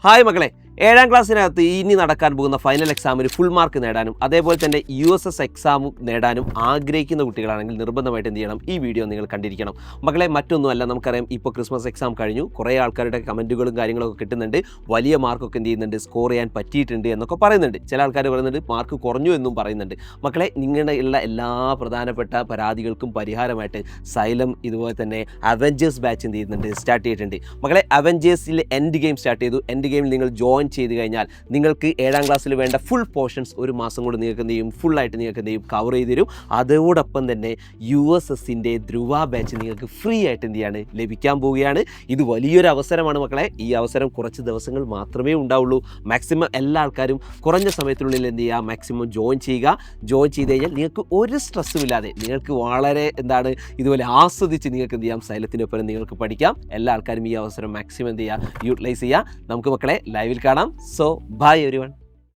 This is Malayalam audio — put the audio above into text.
ഹായ് മക്കളെ, 7ാം ക്ലാസ്സിനകത്ത് ഇനി നടക്കാൻ പോകുന്ന ഫൈനൽ എക്സാമിന് ഫുൾ മാർക്ക് നേടാനും അതേപോലെ തന്നെ USS എക്സാമും നേടാനും ആഗ്രഹിക്കുന്ന കുട്ടികളാണെങ്കിൽ നിർബന്ധമായിട്ട് എന്ത് ചെയ്യണം, ഈ വീഡിയോ നിങ്ങൾ കണ്ടിരിക്കണം. മക്കളെ, മറ്റൊന്നുമല്ല, നമുക്കറിയാം ഇപ്പോൾ ക്രിസ്മസ് എക്സാം കഴിഞ്ഞു. കുറേ ആൾക്കാരുടെ കമൻറ്റുകളും കാര്യങ്ങളൊക്കെ കിട്ടുന്നുണ്ട്. വലിയ മാർക്കൊക്കെ എന്ത് ചെയ്യുന്നുണ്ട്, സ്കോർ ചെയ്യാൻ പറ്റിയിട്ടുണ്ട് എന്നൊക്കെ പറയുന്നുണ്ട്. ചില ആൾക്കാർ പറയുന്നുണ്ട് മാർക്ക് കുറഞ്ഞു എന്നും പറയുന്നുണ്ട്. മക്കളെ, നിങ്ങളുടെ ഉള്ള എല്ലാ പ്രധാനപ്പെട്ട പരാതികൾക്കും പരിഹാരമായിട്ട് സൈലം ഇതുപോലെ തന്നെ അവഞ്ചേഴ്സ് ബാച്ച് എന്ത് ചെയ്യുന്നുണ്ട്, സ്റ്റാർട്ട് ചെയ്തിട്ടുണ്ട്. മക്കളെ, അവഞ്ചേഴ്സിൽ എൻഡ് ഗെയിം സ്റ്റാർട്ട് ചെയ്തു. എൻഡ് ഗെയിമിൽ നിങ്ങൾ ജോയിൻ ചെയ്ത് കഴിഞ്ഞാൽ നിങ്ങൾക്ക് 7ാം ക്ലാസ്സിൽ വേണ്ട ഫുൾ പോർഷൻസ് ഒരു മാസം കൊണ്ട് നിങ്ങൾക്ക് എന്ത് ചെയ്യും, ഫുള്ളായിട്ട് നിങ്ങൾക്ക് എന്ത് ചെയ്യും, കവർ ചെയ്ത് തരും. അതോടൊപ്പം തന്നെ USSൻ്റെ ധ്രുവ ബാച്ച് നിങ്ങൾക്ക് ഫ്രീ ആയിട്ട് എന്ത് ചെയ്യാണ്, ലഭിക്കാൻ പോവുകയാണ്. ഇത് വലിയൊരു അവസരമാണ് മക്കളെ. ഈ അവസരം കുറച്ച് ദിവസങ്ങൾ മാത്രമേ ഉണ്ടാവുള്ളൂ. മാക്സിമം എല്ലാ ആൾക്കാരും കുറഞ്ഞ സമയത്തിനുള്ളിൽ എന്ത് ചെയ്യുക, മാക്സിമം ജോയിൻ ചെയ്യുക. ജോയിൻ ചെയ്ത് കഴിഞ്ഞാൽ നിങ്ങൾക്ക് ഒരു സ്ട്രെസ്സും ഇല്ലാതെ നിങ്ങൾക്ക് വളരെ ഇതുപോലെ ആസ്വദിച്ച് നിങ്ങൾക്ക് എന്ത് ചെയ്യാം, സൈലത്തിനൊപ്പം നിങ്ങൾക്ക് പഠിക്കാം. എല്ലാ ആൾക്കാരും ഈ അവസരം മാക്സിമം എന്ത് ചെയ്യുക, യൂട്ടിലൈസ് ചെയ്യുക. നമുക്ക് മക്കളെ ലൈവിൽ കാണാം. So, bye everyone.